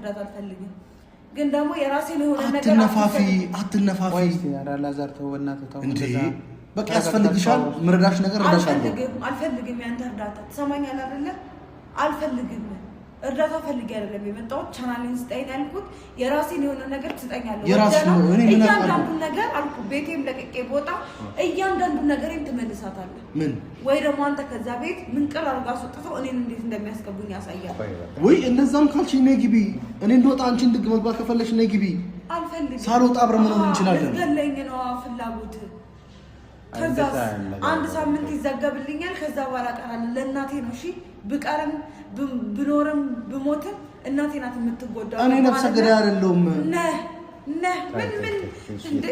መርዳት አልፈልግም ግን ደግሞ የራሴ ነው የሆነ ነገር አትነፋፊ ያላዛር ተወናተ ተው እንደዛ በቃ ያስፈልግሻል ምርዳሽ ነገር አልፈልግም ያንተ እርዳታ ተሰማኛል አይደለ አልፈልግም እርዳታ ፈልጌ አይደለም የመጣሁት ቻናሌን ስጠኝ ያልኩት የራሴን የሆነ ነገር ትጠኛለህ እያንዳንዱ ነገር አልኩ ቤቴም ለቅቄ ቦታ እያንዳንዱ ነገሬን ትመልሳታለህ ምን ወይ ደግሞ አንተ ከዛ ቤት ምን ቅር አድርጋ አስወጥተው እኔን እንዴት እንደሚያስገቡኝ ያሳያል ወይ እነዛም ካልሽ ነይ ግቢ እኔ እንደወጣ አንቺ እንድግ መግባት ከፈለሽ ነይ ግቢ አልፈልግም ሳልወጣ አብረን መኖር እንችላለን ገለኝ ነው ፍላጎት ከዛ አንድ ሳምንት ይዘገብልኛል ከዛ በኋላ ቀራለሁ ለእናቴ ነው እሺ ብቀርም ብኖርም ብሞትም እናቴ ናት የምትጎዳው እኔ ነፍሰ ገዳይ አይደለሁም ምን እንዴ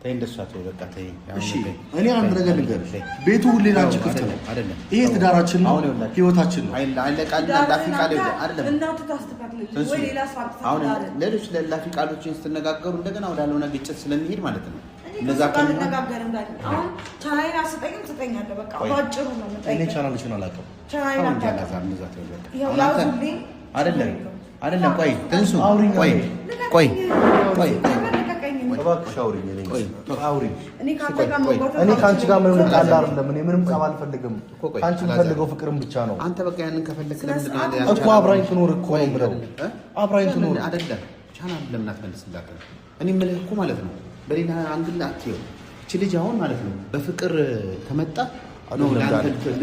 ተይ እንደሷ ተይ በቃ ተይ እሺ እኔ አንድ ነገር ልንገርሽ ቤቱ ሁሌ ላንቺ ክፍት ነው አይደለም ይሄ ትዳራችን ነው ህይወታችን ነው አይለቃል ላፊ ቃል አይደለም እናቱ ታስተካክልልኝ ወይ ሌላ ሰው አሁን ሌሎች ላፊ ቃሎችን ስትነጋገሩ እንደገና ወዳለው ነገር ግጭት ስለሚሄድ ማለት ነው ለዛ ካለ ነገር እንዳለ አሁን ቻናሌን አስጠኝም ትጠኛለህ በቃ ባጭሩ ነው መጠየቅ እኔ ቻናልሽን አላውቅም ቻናሌን ያላዛር እንደዛ ተይ በቃ አይደለም ቆይ ትንሱ ቆይ እባክሽ አውሪኝ እኔ ካንቺ ጋር ምንም ጣላ አይደለም እኔ ምንም ጸብ አልፈልግም ካንቺ የምፈልገው ፍቅርን ብቻ ነው አንተ በቃ ያንን ከፈለክ ለምን ነው እኮ አብራኝ ትኖር እኮ ብለው አብራኝ ትኖር አይደለም ቻናል ለምን አትመልስላት እኔ የምልህ እኮ ማለት ነው በሌላ አንግል አትየው እቺ ልጅ አሁን ማለት ነው በፍቅር ተመጣ ነው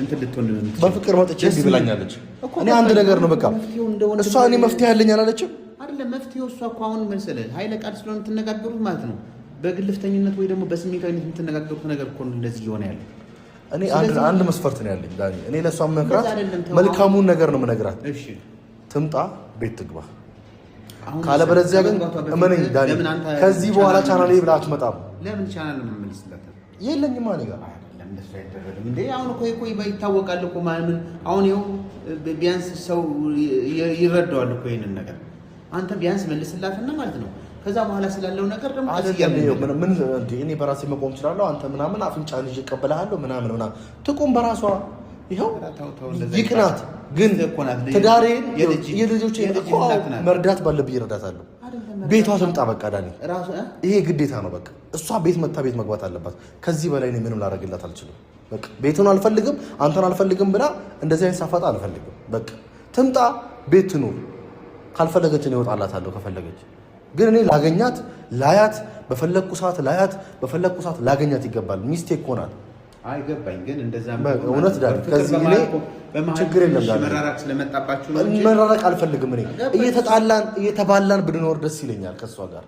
እንትን ልትሆን በፍቅር መጥቼ ቢብላኛለች እኔ አንድ ነገር ነው በቃ እሷ እኔ መፍትሄ ያለኝ አላለችም አይደለም መፍትሄው እሷ እኮ አሁን መሰለህ ኃይለ ቃል ስለሆነ ትነጋገሩት ማለት ነው በግልፍተኝነት ወይ ደግሞ በስሜታዊነት የምትነጋገሩት ነገር እኮ እንደዚህ ይሆነ ያለው እኔ አንድ መስፈርት ነው ያለኝ ዳኒ እኔ ለሷ መክራት መልካሙን ነገር ነው መነግራት እሺ ትምጣ ቤት ትግባ ካለበለዚያ ግን እመነኝ ዳኒ ከዚህ በኋላ ቻናሌ ብላ አትመጣም ለምን ቻናል ነው መልስላት የለኝም ማን ጋር እንደሱ አይደረግም እንዴ አሁን እኮ ይታወቃል እኮ ማምን አሁን ይኸው ቢያንስ ሰው ይረዳዋል እኮ ይሄንን ነገር አንተ ቢያንስ መልስላትና ማለት ነው ከዛ በኋላ ስላለው ነገር ደግሞ ምን እንዴ እኔ በራሴ መቆም እችላለሁ አንተ ምናምን አፍንጫን ይዤ እቀበልሃለሁ ምናምን ትቁም በራሷ ይሄው ይቅናት ግን ትዳሬን የልጆቼ መርዳት ባለብኝ እረዳታለሁ ቤቷ ትምጣ በቃ ዳኒ ይሄ ግዴታ ነው በቃ እሷ ቤት መታ ቤት መግባት አለባት ከዚህ በላይ እኔ ምንም ላደርግላት አልችልም በቃ ቤቱን አልፈልግም አንተን አልፈልግም ብላ እንደዚህ አይነት ሳፋጣ አልፈልግም በቃ ትምጣ ቤት ትኑር ካልፈለገች እኔ እወጣላታለሁ ከፈለገች ግን እኔ ላገኛት ላያት በፈለኩ ሰዓት ላገኛት ይገባል ሚስቴክ ሆናል አይገባኝ ግን እንደዛ እውነት ዳኒ ከዚህ እኔ ችግር የለም ዳኒ መራራቅ ስለመጣባችሁ ነው መራራቅ አልፈልግም እኔ እየተባላን ብንኖር ደስ ይለኛል ከሷ ጋር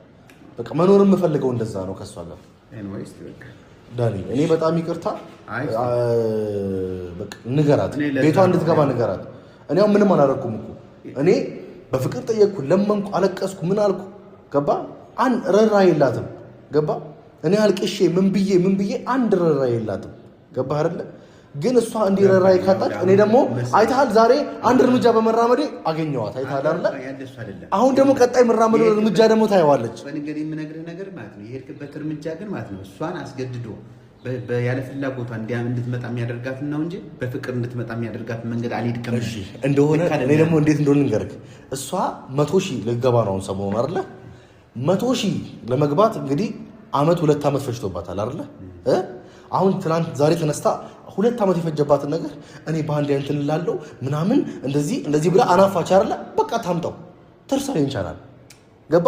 በቃ መኖር የምፈልገው እንደዛ ነው ከሷ ጋር ኤኒዌይስ በቃ ዳኒ እኔ በጣም ይቅርታ በቃ ንገራት ቤቷ እንድትገባ ንገራት እኔ አሁን ምንም አላደረኩም እኮ እኔ በፍቅር ጠየቅኩ ለመንኩ አለቀስኩ ምን አልኩ ገባ ረራ የላትም ገባ እኔ አልቅሼ ምን ብዬ አንድ ረራ የላትም ገባ አይደለ ግን እሷ እንዲረራይ ካጣች እኔ ደግሞ አይታል ዛሬ አንድ እርምጃ በመራመዴ አገኘዋት አይታል አይደለ አሁን ደግሞ ቀጣይ መራመድ እርምጃ ደግሞ ታይዋለች በነገር የምነግርህ ነገር ማለት ነው የሄድክበት እርምጃ ግን ማለት ነው እሷን አስገድዶ ያለ ፍላጎቷ እንድትመጣ የሚያደርጋት ነው እንጂ በፍቅር እንድትመጣ የሚያደርጋት መንገድ አልሄድክም እሺ እንደሆነ እኔ ደግሞ እንዴት እንደሆነ ልንገርህ እሷ 100,000 ልገባ ነው ሰሞኑን አይደለ 100,000 ለመግባት እንግዲህ አመት 2 አመት ፈጅቶባታል አይደለ አሁን ትናንት ዛሬ ተነስታ 2 አመት የፈጀባትን ነገር እኔ ባንድ እንትን እላለሁ ምናምን እንደዚህ ብላ አናፋች አይደለ በቃ ታምጣው ተርሳለኝ ይቻላል ገባ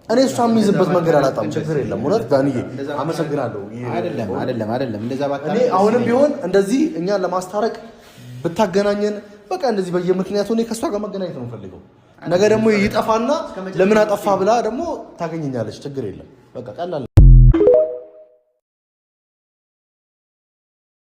እኔ እሷም ይዝበት መንገድ አላጣም ችግር የለም እውነት ዳንዬ አመሰግናለሁ አይደለም እንደዛ ባታ እኔ አሁንም ቢሆን እንደዚህ እኛ ለማስታረቅ ብታገናኘን በቃ እንደዚህ በየምክንያቱ እኔ ከሷ ጋር መገናኘት ነው ፈልገው ነገ ደግሞ ይጠፋና ለምን አጠፋ ብላ ደግሞ ታገኘኛለች ችግር የለም በቃ ቀላል